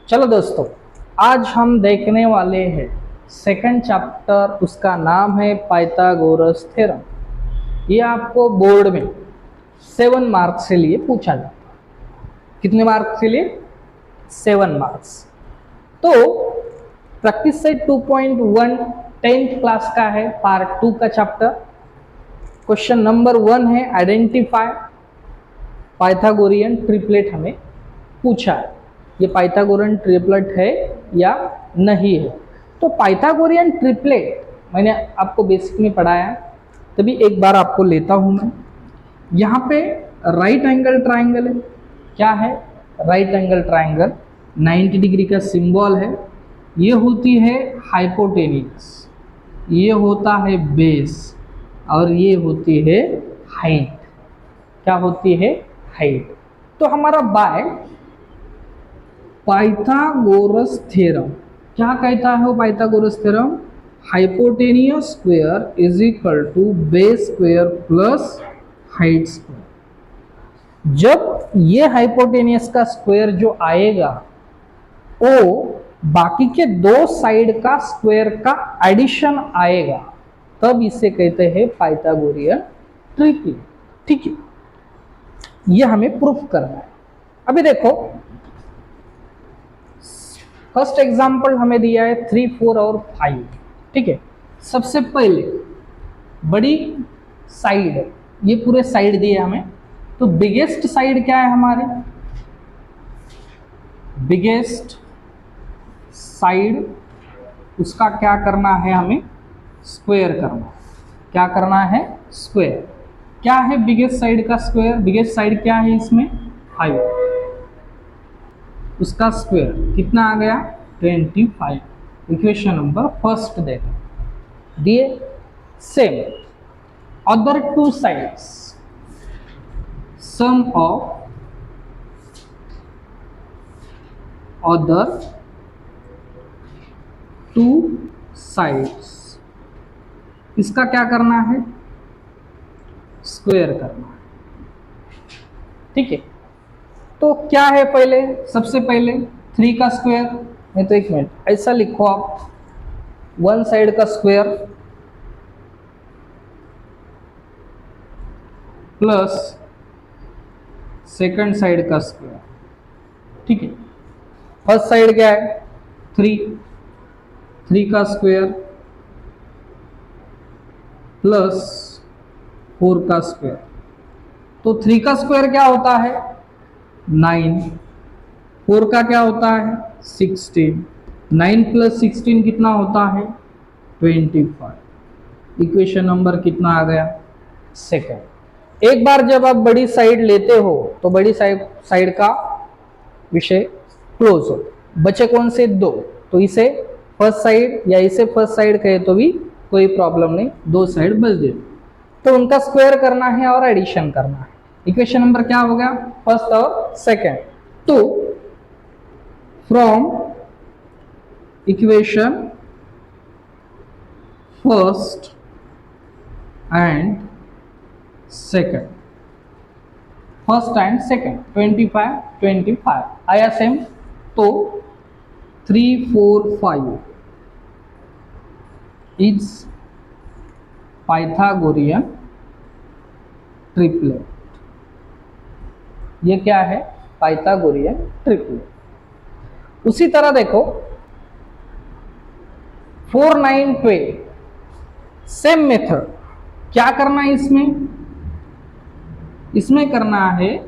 चलो दोस्तों, आज हम देखने वाले हैं सेकंड चैप्टर। उसका नाम है पाइथागोरस थ्योरम। ये आपको बोर्ड में 7 मार्क्स के लिए पूछा जाता है। कितने मार्क्स के लिए? 7 मार्क्स। तो प्रैक्टिस सेट 2.1 10th क्लास का है, पार्ट 2 का चैप्टर। क्वेश्चन नंबर 1 है आइडेंटिफाई पाइथागोरियन ट्रिपलेट। हमें पूछा है ये पाइथागोरियन ट्रिपलेट है या नहीं है। तो पाइथागोरियन ट्रिपलेट मैंने आपको बेसिक में पढ़ाया है, तभी एक बार आपको लेता हूं मैं। यहाँ पे राइट एंगल ट्राइंगल है। क्या है? राइट एंगल ट्राइंगल 90 डिग्री का सिंबल है। ये होती है हाइपोटेनियस, ये होता है बेस, और ये होती है हाइट। क्या होती है? हाइट। तो हमारा बाय पाइथागोरस थ्योरम क्या कहता है? वो Pythagoras theorem hypotenuse square is equal to base square plus height square. जब ये हाइपोटेनियस का स्क्वायर जो आएगा वो बाकी के दो साइड का स्क्वायर का एडिशन आएगा, तब इसे कहते हैं पाइथागोरियन ट्रिपलेट। ठीक है, ये हमें प्रूफ करना है। अभी देखो, फर्स्ट एग्जाम्पल हमें दिया है 3, 4 और 5। ठीक है, सबसे पहले बड़ी साइड, ये पूरे साइड दिए हमें। तो बिगेस्ट साइड क्या है हमारे? बिगेस्ट साइड, उसका क्या करना है? हमें स्क्वायर करना। क्या करना है? स्क्वायर। क्या है बिगेस्ट साइड का स्क्वायर? बिगेस्ट साइड क्या है इसमें? 5। उसका स्क्वायर कितना आ गया? 25। इक्वेशन नंबर फर्स्ट देखो दिए। Sum other two sides, sum of other two sides, इसका क्या करना है? स्क्वायर करना है। ठीक है, तो क्या है पहले? सबसे पहले 3 का स्क्वायर, नहीं तो एक मिनट ऐसा लिखो आप, 1 साइड का स्क्वायर प्लस सेकंड साइड का स्क्वायर। ठीक है, फर्स्ट साइड क्या है? 3 का स्क्वायर प्लस 4 का स्क्वायर। तो 3 का स्क्वायर क्या होता है? 9। 4 का क्या होता है? 16। 9 प्लस 16 कितना होता है? 25। इक्वेशन नंबर कितना आ गया? सेकंड। एक बार जब आप बड़ी साइड लेते हो तो बड़ी साइड का विषय क्लोज हो। बचे कौन से? 2। तो इसे फर्स्ट साइड या इसे फर्स्ट साइड कहे तो भी कोई प्रॉब्लम नहीं, 2 साइड बच गए। तो उनका स्क्वायर करना है और एडिशन करना है। इक्वेशन नंबर क्या हो गया? फर्स्ट और सेकंड। तो from equation first and second, first and second 25 25 आया सेम। तो 3, 4, 5 इज पाइथागोरियन ट्रिपलेट। ये क्या है? Pythagorean triplet. उसी तरह देखो 4, 9, 12, सेम मेथड। क्या करना है इसमें? इसमें करना है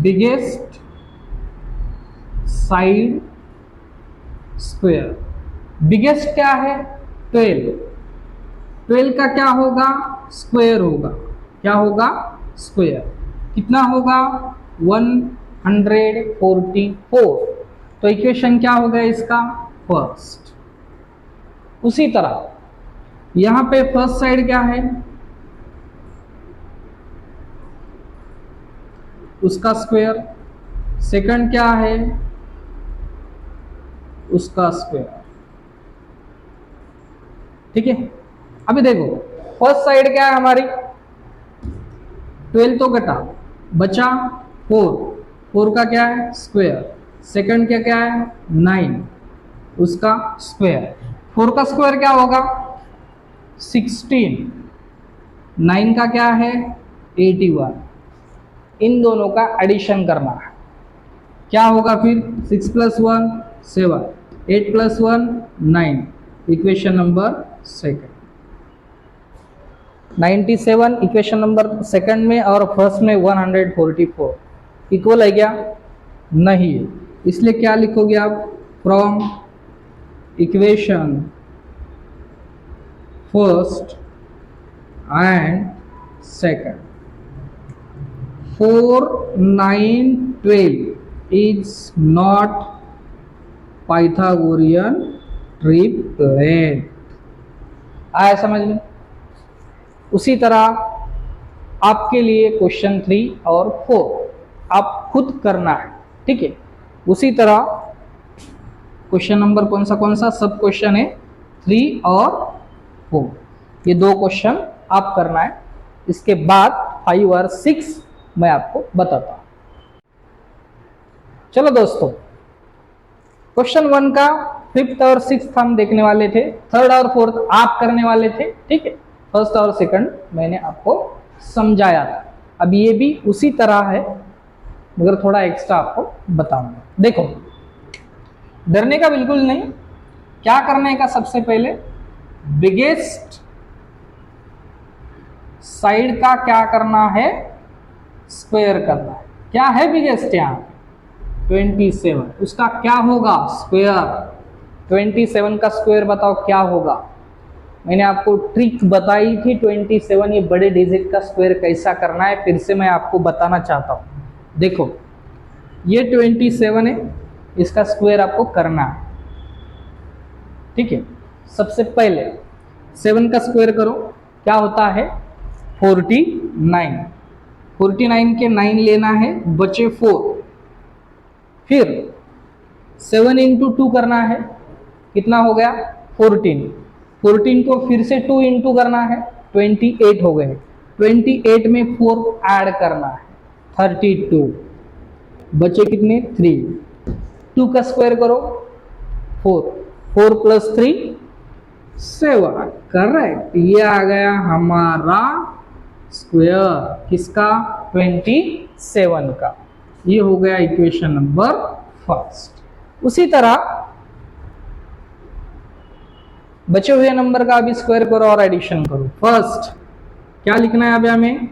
बिगेस्ट साइड स्क्वायर। बिगेस्ट क्या है? 12। 12 का क्या होगा? स्क्वायर होगा। क्या होगा? स्क्वायर। कितना होगा? 144। तो इक्वेशन क्या हो गया इसका? फर्स्ट। उसी तरह यहां पे फर्स्ट साइड क्या है? उसका स्क्वायर। सेकंड क्या है? उसका स्क्वायर। ठीक है, अभी देखो फर्स्ट साइड क्या है हमारी? 12 तो घटा, बचा 4। 4 का क्या है? स्क्वायर। सेकंड क्या क्या है 9, उसका स्क्वायर। 4 का स्क्वायर क्या होगा 16, 9 का क्या है 81। इन दोनों का एडिशन करना है, क्या होगा फिर 6 + 1 7, 8 + 1 9, equation number second. 97 equation number second में और फर्स्ट में 144 इक्वल है क्या, नहीं है, इसलिए क्या लिखोगे आप, from equation first and second 4 9 12 is not Pythagorean triplet. आया समझ में। उसी तरह आपके लिए क्वेश्चन 3 और 4 आप खुद करना है, ठीक है। उसी तरह क्वेश्चन नंबर कौन सा सब क्वेश्चन है 3 और 4, ये 2 क्वेश्चन आप करना है। इसके बाद 5 और 6 मैं आपको बताता हूं। चलो दोस्तों, क्वेश्चन 1 का 5th और 6th हम देखने वाले थे, 3rd और 4th आप करने वाले थे, ठीक है। फर्स्ट और सेकंड मैंने आपको समझाया था। अब ये भी उसी तरह है मगर थोड़ा एक्स्ट्रा आपको बताऊंगा। देखो, डरने का बिल्कुल नहीं, क्या करने का, सबसे पहले बिगेस्ट साइड का क्या करना है, स्क्वायर करना है। क्या है बिगेस्ट यहाँ 27, उसका क्या होगा स्क्वायर। 27 का स्क्वायर बताओ क्या होगा। मैंने आपको ट्रिक बताई थी 27 ये बड़े डिजिट का स्क्वायर कैसा करना है, फिर से मैं आपको बताना चाहता हूं। देखो, ये 27 है, इसका स्क्वायर आपको करना है, ठीक है। सबसे पहले 7 का स्क्वायर करो, क्या होता है 49। 49 के 9 लेना है, बचे 4। फिर 7 × 2 करना है, कितना हो गया 14। 14 को फिर से 2 × करना है, 28 हो गए। 28 में 4 ऐड करना है, 32। बचे कितने 3। 2 का स्क्वायर करो 4, 4 + 3 7, करेक्ट। ये आ गया हमारा स्क्वायर किसका 27 का। ये हो गया इक्वेशन नंबर फर्स्ट। उसी तरह बचे हुए नंबर का भी स्क्वायर करो और एडिशन करो। फर्स्ट क्या लिखना है अब हमें,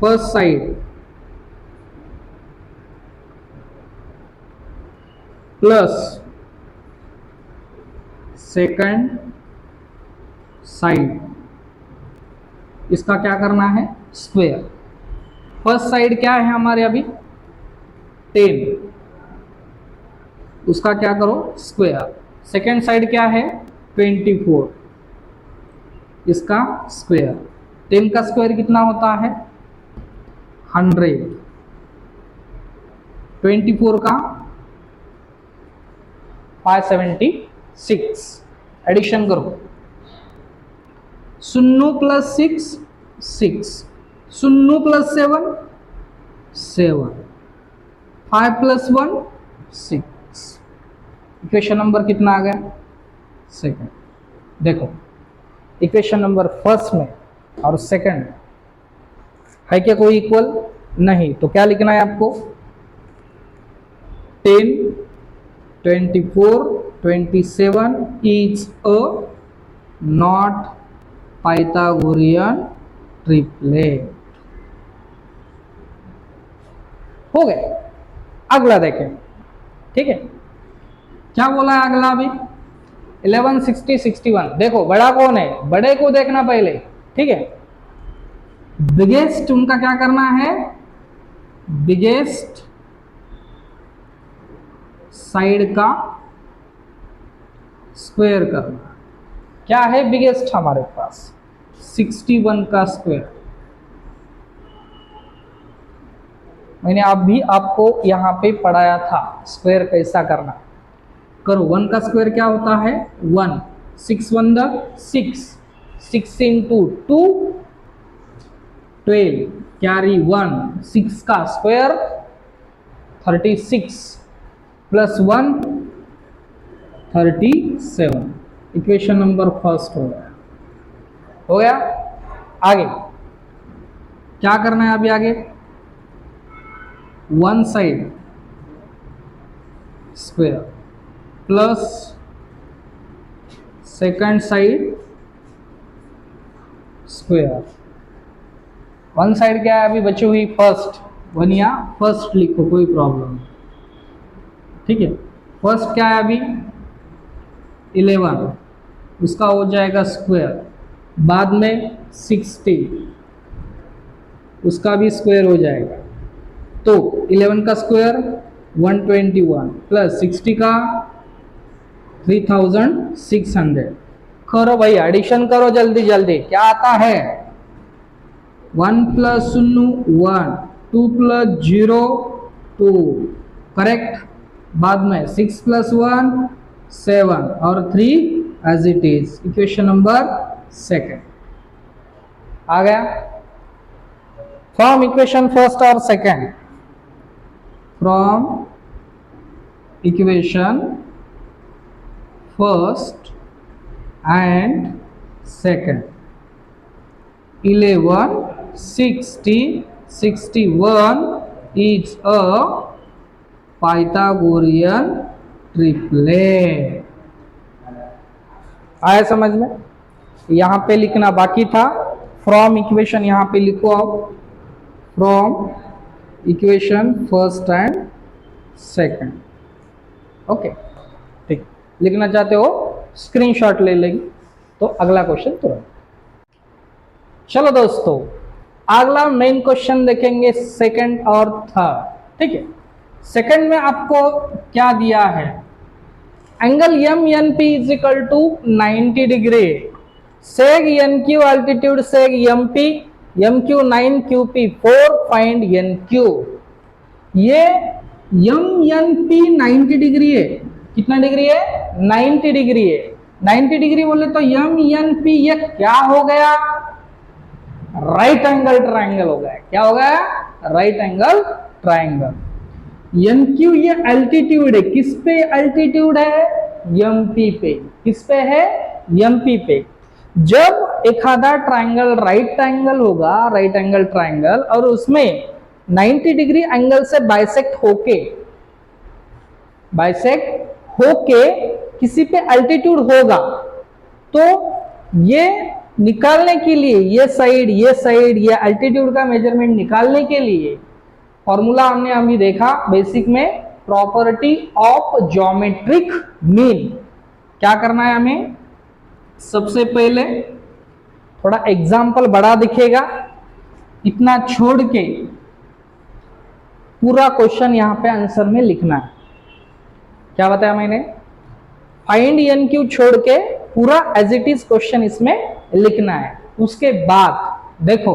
first side plus second side, इसका क्या करना है स्क्वायर। फर्स्ट साइड क्या है हमारे अभी 10, उसका क्या करो स्क्वायर। सेकंड साइड क्या है 24, इसका स्क्वायर। 10 का स्क्वायर कितना होता है 100, 24 का 576। एडिशन करो, 0 + 6 6, 0 + 7 7, 5 + 1 6। इक्वेशन नंबर कितना आ गया सेकंड। देखो, इक्वेशन नंबर फर्स्ट में और सेकंड है क्या कोई इक्वल नहीं, तो क्या लिखना है आपको 10 24 27 is a not Pythagorean triplet. हो गए। अगला देखें, ठीक है। क्या बोला है अगला अभी 11 60 61। देखो बड़ा कौन है, बड़े को देखना पहले, ठीक है। बिगेस्ट उनका क्या करना है, बिगेस्ट साइड का स्क्वायर करना। क्या है बिगेस्ट हमारे पास 61 का स्क्वायर। मैंने अभी आपको यहां पे पढ़ाया था स्क्वायर कैसा करना। करो, 1 का स्क्वायर क्या होता है 1, 6 1 6, 6 × 2 12 कैरी 1, 6 का square 36 plus 1 37। Equation number first हो गया। हो गया। आगे क्या करना है? अभी आगे one side square plus second side square. One side क्या है अभी बची हुई? फर्स्ट। वन या फर्स्ट लिखो, कोई प्रॉब्लम नहीं, ठीक है। फर्स्ट क्या है अभी? 11, उसका हो जाएगा स्क्वायर। बाद में 60, उसका भी स्क्वायर हो जाएगा। तो 11 का स्क्वायर 121 प्लस 60 का 3600। करो भाई, एडिशन करो जल्दी जल्दी। क्या आता है? 1 प्लस 1, 2 प्लस 0 2, करेक्ट। बाद में 6 प्लस 1 7 और 3 as it is. Equation number second आ गया। फ्रॉम इक्वेशन फर्स्ट और second, from equation first and second, 11 60 61 is a Pythagorean triplet. आया समझ में? यहां पे लिखना बाकी था। फ्रॉम इक्वेशन यहां पे लिखो आप, from equation first and second. Okay, ठीक। लिखना चाहते हो स्क्रीनशॉट ले लेंगे। तो अगला क्वेश्चन तुरंत। चलो दोस्तों, अगला मेन क्वेश्चन देखेंगे सेकंड और थर्ड, ठीक है। सेकंड में आपको क्या दिया है? Angle M N P is equal to 90 degree. Seg N Q altitude seg M P, M Q 9 Q P 4, find N Q. ये एम एन पी 90 डिग्री है। कितना डिग्री है? 90 डिग्री है। 90 डिग्री बोले तो एम एन पी ये क्या हो गया? राइट एंगल ट्राइंगल हो गया। क्या हो गया? Right angle triangle. N Q ये अल्टीट्यूड है। किस पे अल्टीट्यूड है? एम पी पे। किस पे है? एम पी पे। जब एक आधा ट्राइंगल राइट एंगल होगा, राइट एंगल ट्राइंगल, और उसमें 90 डिग्री एंगल से बाइसेक्ट होके किसी पे अल्टीट्यूड होगा, तो ये निकालने के लिए ये साइड ये अल्टीट्यूड का मेजरमेंट निकालने के लिए फॉर्मूला हमने अभी देखा बेसिक में, प्रॉपर्टी ऑफ ज्योमेट्रिक मीन। क्या करना है हमें? सबसे पहले थोड़ा एग्जाम्पल बड़ा दिखेगा, इतना छोड़ के पूरा क्वेश्चन यहां पे आंसर में लिखना है। क्या बताया मैंने? फाइंड एन क्यू छोड़ के पूरा एज इट इज क्वेश्चन इसमें लिखना है। उसके बाद देखो,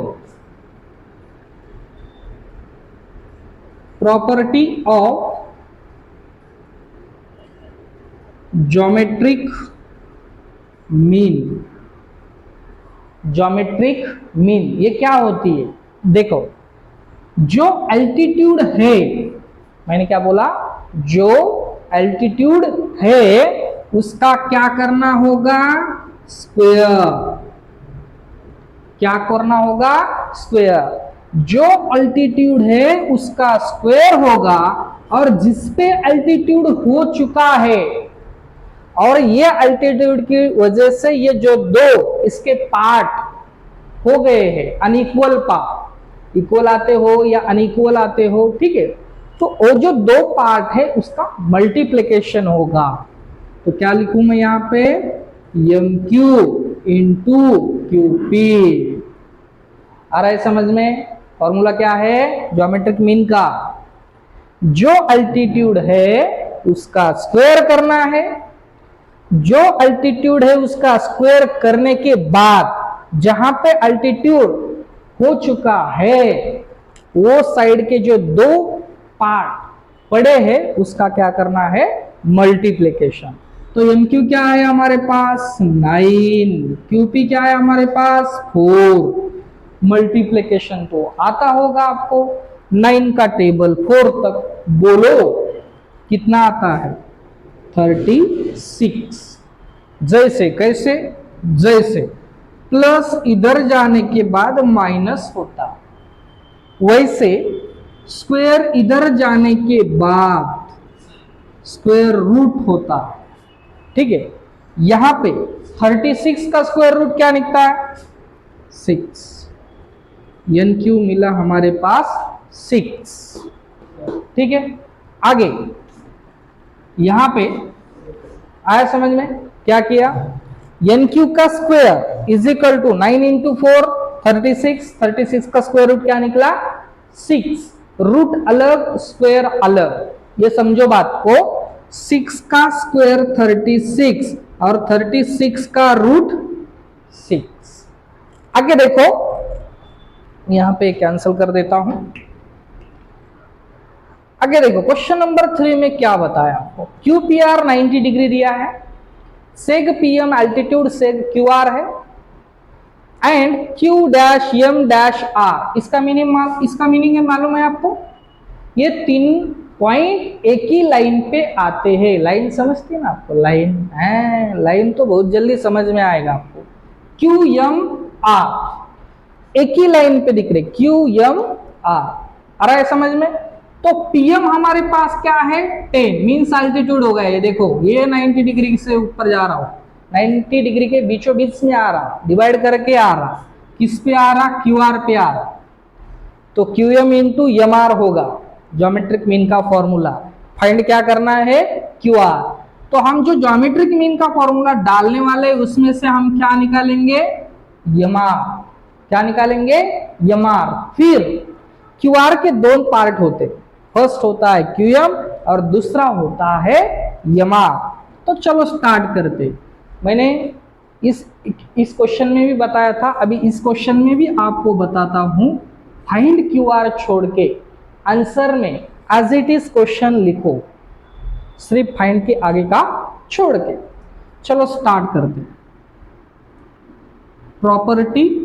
property of geometric mean. Geometric mean ये क्या होती है? देखो, जो एल्टीट्यूड है, मैंने क्या बोला? जो एल्टीट्यूड है उसका क्या करना होगा? स्क्वायर। क्या करना होगा? स्क्वायर। जो अल्टीट्यूड है उसका स्क्वायर होगा, और जिस पे अल्टीट्यूड हो चुका है और ये अल्टीट्यूड की वजह से ये जो दो इसके पार्ट हो गए हैं अनइक्वल पार्ट, इक्वल आते हो या अनइक्वल आते हो, ठीक है, तो वो जो दो पार्ट है उसका मल्टीप्लिकेशन होगा। तो क्या लिखूं मैं यहां पे? M Q into Q P. आ रहा है समझ में? फॉर्मूला क्या है ज्योमेट्रिक मीन का? जो अल्टीट्यूड है उसका स्क्वायर करना है, जो अल्टीट्यूड है उसका स्क्वायर करने के बाद जहां पे अल्टीट्यूड हो चुका है वो साइड के जो दो पार्ट पड़े हैं उसका क्या करना है? मल्टीप्लिकेशन। तो एम क्यू क्या है हमारे पास? 9, क्यू पी क्या है हमारे पास? 4। मल्टीप्लिकेशन तो आता होगा आपको, 9 का टेबल 4 तक, बोलो कितना आता है 36। जैसे कैसे, जैसे प्लस इधर जाने के बाद माइनस होता, वैसे स्क्वायर इधर जाने के बाद स्क्वायर रूट होता। ठीक है, यहां पे 36 का स्क्वायर रूट क्या निकलता है 6। एन क्यू मिला हमारे पास 6। ठीक है, आगे यहां पे आया समझ में, क्या किया, एन क्यू का square is equal to 9 into 4 36। 36 का स्क्वायर रूट क्या निकला 6। रूट अलग स्क्वायर अलग, ये समझो बात को। 6 का स्क्वायर 36 और 36 का रूट 6। आगे देखो, यहां पे कैंसिल कर देता हूं। आगे देखो क्वेश्चन नंबर 3 में क्या बताया आपको, क्यू पी आर 90 डिग्री दिया है, seg PM altitude seg Q R है, and Q dash M dash R. इसका मीनिंग है मालूम है आपको, ये 3 पॉइंट एक ही लाइन पे आते हैं। लाइन समझती है ना आपको, लाइन है, लाइन तो बहुत जल्दी समझ में आएगा आपको। क्यू एम आर एक ही लाइन पे दिख रहे, क्यू एम आर आ रहा है समझ में। तो पीएम हमारे पास क्या है 10 मीन्स अल्टीट्यूड होगा। ये देखो ये 90 डिग्री से ऊपर जा रहा हूं, 90 डिग्री के बीचों बीच में आ रहा, डिवाइड करके आ रहा, किस पे आ रहा क्यू आर पे आ रहा। तो Q M into M R होगा ज्योमेट्रिक मीन का फॉर्मूला। फाइंड क्या करना है क्यू आर। तो हम जो ज्योमेट्रिक मीन का फॉर्मूला डालने वाले उसमें से हम क्या निकालेंगे एम आर। क्या निकालेंगे एम आर। फिर क्यू आर के 2 पार्ट होते, फर्स्ट होता है क्यू एम और दूसरा होता है एम आर। तो चलो स्टार्ट करते। मैंने इस क्वेश्चन में भी बताया था, अभी इस क्वेश्चन में भी आपको बताता हूं। फाइंड क्यू आर छोड़ के आंसर में एज इट इज क्वेश्चन लिखो, सिर्फ फाइंड के आगे का छोड़ के। चलो स्टार्ट करते। Property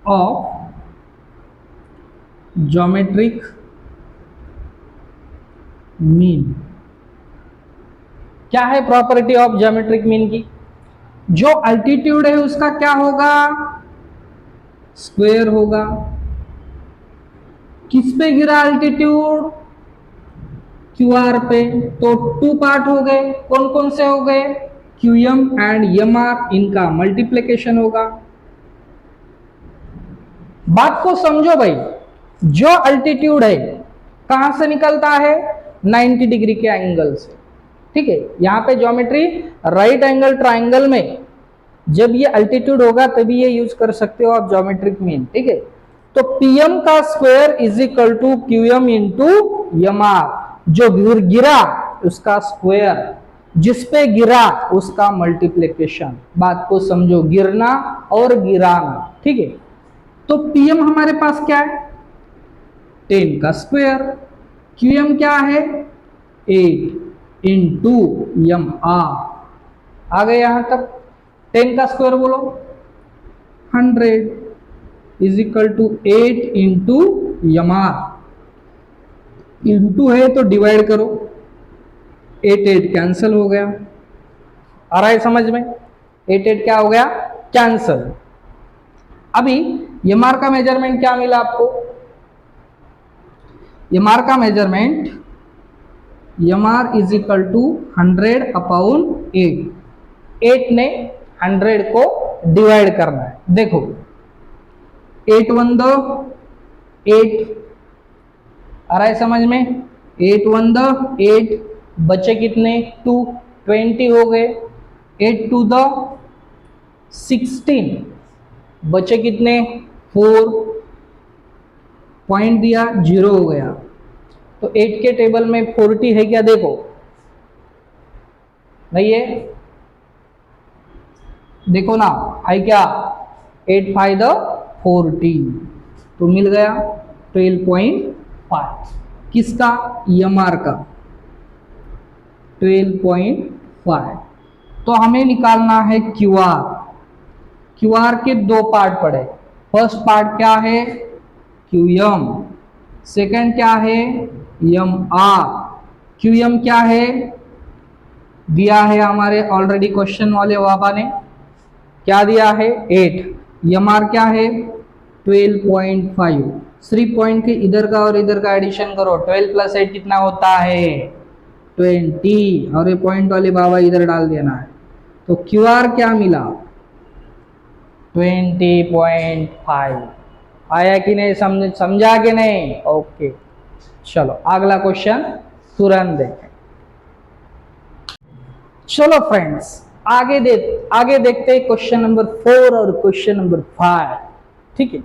of geometric mean. क्या है प्रॉपर्टी ऑफ ज्योमेट्रिक मीन की, जो अल्टीट्यूड है उसका क्या होगा स्क्वायर होगा। किस पे गिरा अल्टीट्यूड क्यू आर पे। तो 2 पार्ट हो गए, कौन कौन से हो गए Q M and M R, इनका मल्टीप्लिकेशन होगा। बात को समझो भाई, जो अल्टीट्यूड है कहां से निकलता है 90 डिग्री के एंगल से। ठीक है, यहां पे ज्योमेट्री राइट एंगल ट्राइंगल में जब ये अल्टीट्यूड होगा तभी ये यूज कर सकते हो आप ज्योमेट्रिक मीन। ठीक है, तो पीएम का square is equal to Q M into M R. जो गिरा उसका स्क्वायर, जिस पे गिरा उसका मल्टीप्लिकेशन। बात को समझो, गिरना और गिराना। ठीक है, तो पीएम हमारे पास क्या है 10 का स्क्वायर, क्यूएम क्या है 8 इंटू एम आर। आ गए यहां तक। 10 का स्क्वायर बोलो 100 is equal to 8 into M R. Into है तो डिवाइड करो, 8 कैंसिल हो गया। आ रहा है समझ में, 8 क्या हो गया कैंसिल। अभी एम आर का मेजरमेंट क्या मिला आपको, एम आर का measurement M R is equal to 100 upon 8। 8 ने 100 को डिवाइड करना है। देखो 8 1 2 8, आ रहा है समझ में, 8 1 2 8, बचे कितने 2, 20 हो गए। 8 2 2 16, बचे कितने 4, पॉइंट दिया 0 हो गया। तो 8 के टेबल में 40 है क्या, देखो नहीं है, देखो ना है क्या 8 5 40, तो मिल गया 12.5। किसका एम आर का 12.5। तो हमें निकालना है क्यू आर। क्यू आर के 2 पार्ट पड़े, फर्स्ट पार्ट क्या है, क्यूएम, सेकंड क्या है, एम आर। क्यूएम क्या है, दिया है हमारे ऑलरेडी क्वेश्चन वाले बाबा ने, क्या दिया है 8। एम आर क्या है 12.5। 3 पॉइंट के इधर का और इधर का एडिशन करो, 12 प्लस 8 कितना होता है 20, और ये पॉइंट वाले बाबा इधर डाल देना है। तो क्यू आर क्या मिला 20.5। आया कि नहीं, समझा कि नहीं, ओके। चलो अगला क्वेश्चन तुरंत देखें। चलो फ्रेंड्स आगे देखते हैं क्वेश्चन नंबर 4 और क्वेश्चन नंबर 5। ठीक है,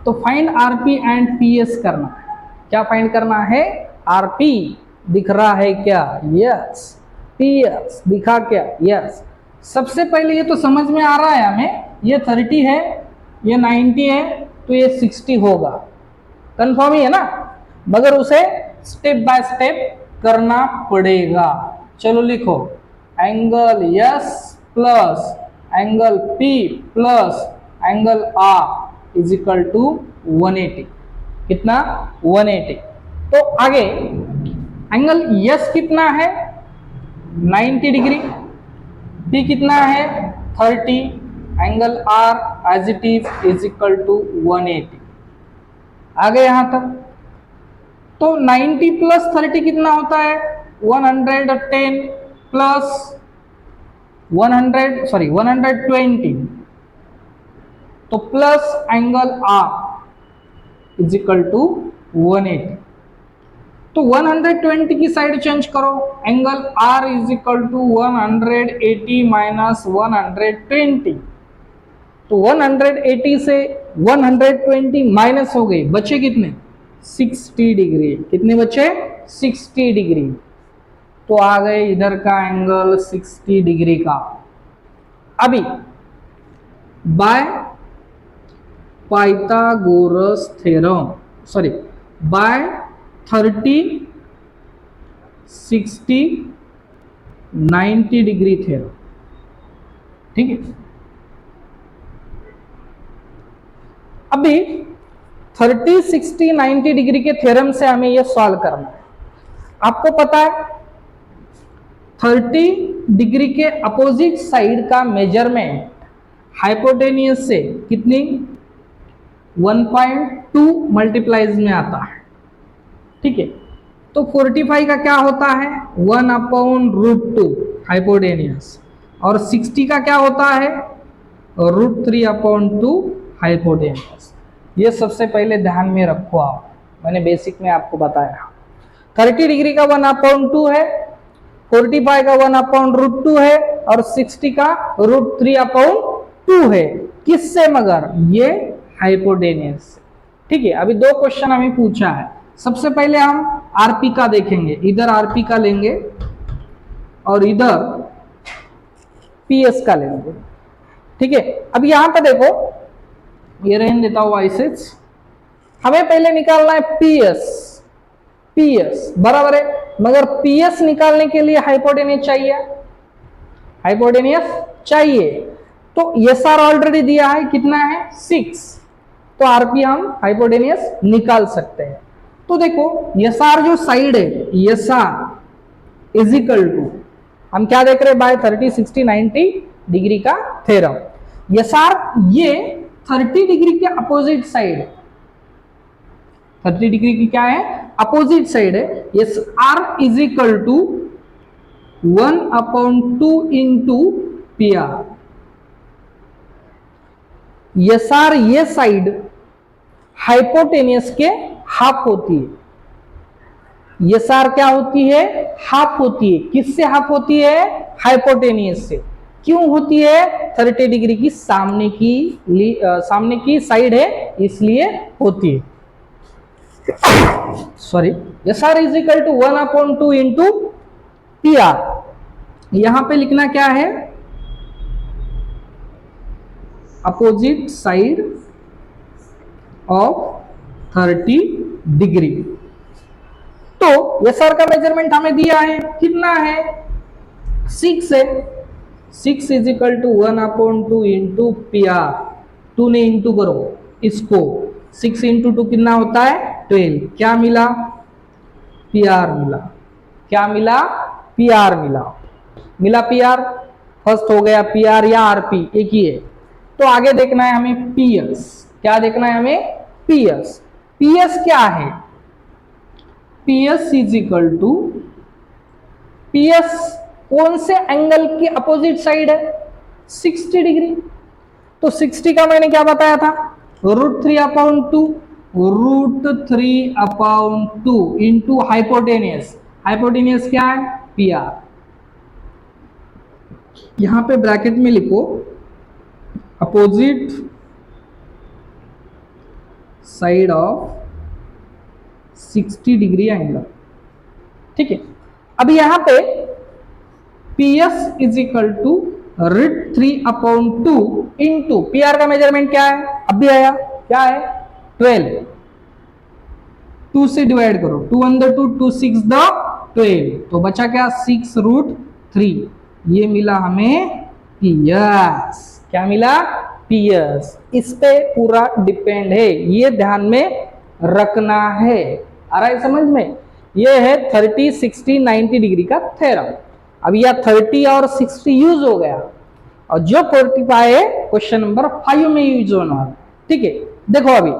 तो फाइंड आरपी एंड पीएस करना है। क्या फाइंड करना है, आरपी दिख रहा है क्या, यस। पीएस दिखा क्या, यस। सबसे पहले ये तो समझ में आ रहा है हमें, ये 30 है, ये 90 है, तो ये 60 होगा, कंफर्म ही है ना, मगर उसे स्टेप बाय स्टेप करना पड़ेगा। चलो लिखो, angle S plus angle P plus angle R is equal to 180। कितना 180। तो आगे एंगल एस कितना है 90 डिग्री, पी कितना है 30, angle R as it is equal to 180। आगे यहां तक तो 90 प्लस 30 कितना होता है 110 प्लस 120, तो plus angle R is equal to 180। तो 120 की साइड चेंज करो, angle R is equal to 180 minus 120। तो 180 से 120 माइनस हो गई, बचे कितने 60 डिग्री। कितने बचे 60 डिग्री। तो आ गए इधर का एंगल 60 डिग्री का। अभी by Pythagoras theorem, sorry by 30, 60, 90 degree theorem. ठीक है, अभी 30, 60, 90 डिग्री के थ्योरम से हमें यह सॉल्व करना है। आपको पता है 30 डिग्री के अपोजिट साइड का मेजरमेंट हाइपोटेनियस से कितनी 1.2 मल्टीप्लाइज में आता है। ठीक है, तो 45 का क्या होता है 1/√2 हाइपोटेनियस, और 60 का क्या होता है √3/2 हाइपोटेनियस। ये सबसे पहले ध्यान में रखो आप, मैंने बेसिक में आपको बताया। 30 डिग्री का 1/2 है, 45 का 1/√2 है, और 60 का √3/2 है। किससे, मगर ये हाइपोटेनियस से। ठीक है, अभी 2 क्वेश्चन हमें पूछा है। सबसे पहले हम आरपी का देखेंगे, इधर आरपी का लेंगे और इधर पीएस का लेंगे। ठीक है, अब यहां पर देखो, ये रहने देता हूं वाइसेज। हमें पहले निकालना है पीएस, पीएस बराबर है, मगर पीएस निकालने के लिए हाइपोटेनियस चाहिए, हाइपोटेनियस चाहिए। तो एस आर ऑलरेडी दिया है, कितना है 6, तो आरपी हम हाइपोटेनियस निकाल सकते हैं। तो देखो एस आर जो साइड है, S R is equal to, हम क्या देख रहे हैं बाय 30, 60, 90 डिग्री का थ्योरम। एस आर ये 30 डिग्री के अपोजिट साइड है, 30 डिग्री की क्या है अपोजिट साइड है। S R is equal to 1/2 into P R. S R ये साइड हाइपोटेनियस के हाफ होती है। एस आर क्या होती है हाफ होती है। किससे हाफ होती है हाइपोटेनियस से। क्यों होती है 30 डिग्री की सामने की साइड है इसलिए होती है। Sorry, S R is equal to 1/2 into P R. यहां पे लिखना क्या है अपोजिट साइड ऑफ 30 डिग्री। तो एस आर का मेजरमेंट हमें दिया है, कितना है 6 है। 6 is equal to 1/2 into P R. 2 ने इंटू करो इसको 6 इंटू 2 कितना होता है 12, क्या मिला पी आर मिला, क्या मिला पी आर मिला, मिला पी आर, फर्स्ट हो गया पी आर या आरपी एक ही है। तो आगे देखना है हमें पीएस, क्या देखना है हमें पीएस, पीएस क्या है, PS is equal to, PS कौन से एंगल की अपोजिट साइड है 60 डिग्री, तो 60 का मैंने क्या बताया था √3/2, √3/2 इंटू हाइपोटेनियस, हाइपोटेनियस क्या है पी आर, यहां पे ब्रैकेट में लिखो opposite side of 60 degree angle, ठीक है। अभी यहां पे PS is equal to √3/2 into P R का मेजरमेंट क्या है अभी आया क्या है 12, 2 से डिवाइड करो 2 अंदर 2 2 6 द 12, तो बचा क्या 6√3, ये मिला हमें पीएस, क्या मिला पीएस, इस पे पूरा डिपेंड है, ये ध्यान में रखना है, आ रहा है समझ में, ये है 30 60 90 डिग्री का थ्योरम। अब यह 30 और 60 यूज हो गया और जो 45 है क्वेश्चन नंबर 5 में यूज होना है, ठीक है। देखो अभी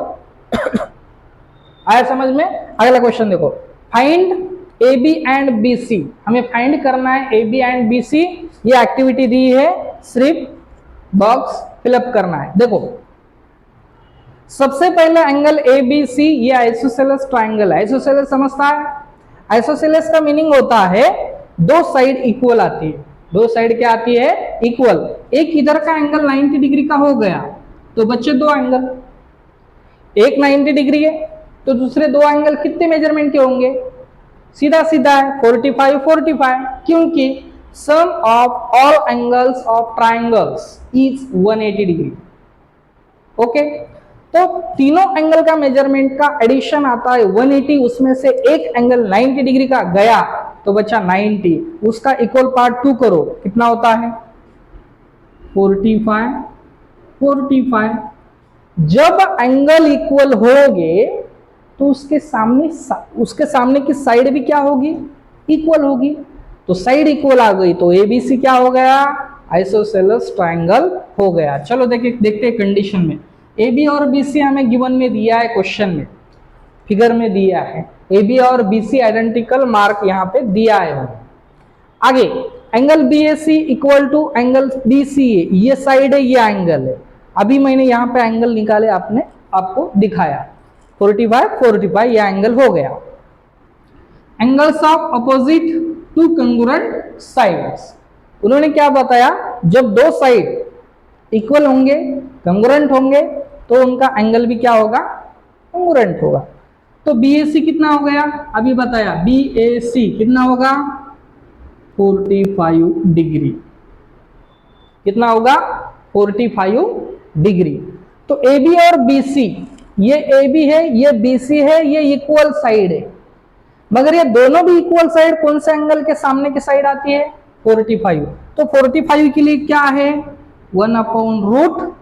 आया समझ में, अगला क्वेश्चन देखो, find A B and B C, हमें फाइंड करना है A B and B C, ये एक्टिविटी दी है सिर्फ बॉक्स फिलअप करना है। देखो सबसे पहला एंगल ए बी सी, ये आइसोसेलेस ट्राइंगल है, आइसोसेलेस समझता है, आइसोसेलेस का मीनिंग होता है दो साइड इक्वल आती है, दो साइड क्या आती है इक्वल, एक इधर का एंगल 90 डिग्री का हो गया तो बच्चे दो एंगल, एक 90 डिग्री है तो दूसरे दो एंगल कितने मेजरमेंट के होंगे, सीधा सीधा है 45 45, क्योंकि sum of all angles of triangles is 180 degree, okay. तो तीनों एंगल का मेजरमेंट का एडिशन आता है 180, उसमें से एक एंगल 90 डिग्री का गया तो बचा 90, उसका इक्वल पार्ट 2 करो कितना होता है 45 45, जब एंगल इक्वल होंगे तो उसके सामने की साइड भी क्या होगी इक्वल होगी, तो साइड इक्वल आ गई तो एबीसी क्या हो गया आइसोसेलेस ट्रायंगल हो गया। चलो देखते हैं कंडीशन में, ए बी और बी सी हमें गिवन में दिया है, क्वेश्चन में फिगर में दिया है, ए बी और बी सी आइडेंटिकल मार्क यहाँ पे दिया है। आगे angle B A C equal to angle B C A, ये साइड है ये एंगल है, अभी मैंने यहाँ पे एंगल निकाले आपने आपको दिखाया 45 45, ये एंगल हो गया। Angles of opposite to congruent sides, उन्होंने क्या बताया जब दो साइड इक्वल होंगे कंग्रुएंट होंगे तो उनका एंगल भी क्या होगा कंग्रुएंट होगा। तो BAC कितना हो गया अभी बताया, BAC कितना होगा 45 डिग्री, कितना होगा 45 डिग्री। तो AB और BC, ये AB है ये BC है, ये इक्वल साइड है, मगर ये दोनों भी इक्वल साइड कौन से एंगल के सामने की साइड आती है 45, तो 45 के लिए क्या है 1/√2,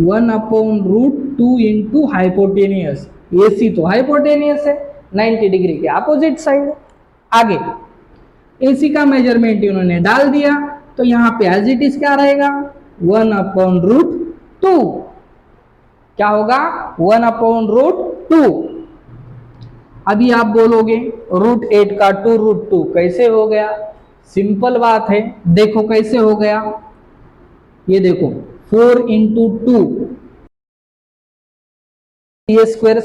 1/√2 इंटू हाइपोटेनियस, AC तो हाइपोटेनियस है 90 डिग्री के अपोजिट साइड। आगे AC का मेजरमेंट इन्होंने डाल दिया तो यहाँ पे एज इट इज क्या रहेगा 1/√2, क्या होगा 1/√2। अभी आप बोलोगे √8 का 2√2 कैसे हो गया, सिंपल बात है, देखो कैसे हो गया, ये देखो 4 इंटू 2 ये स्क्वायर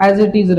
एज इट इज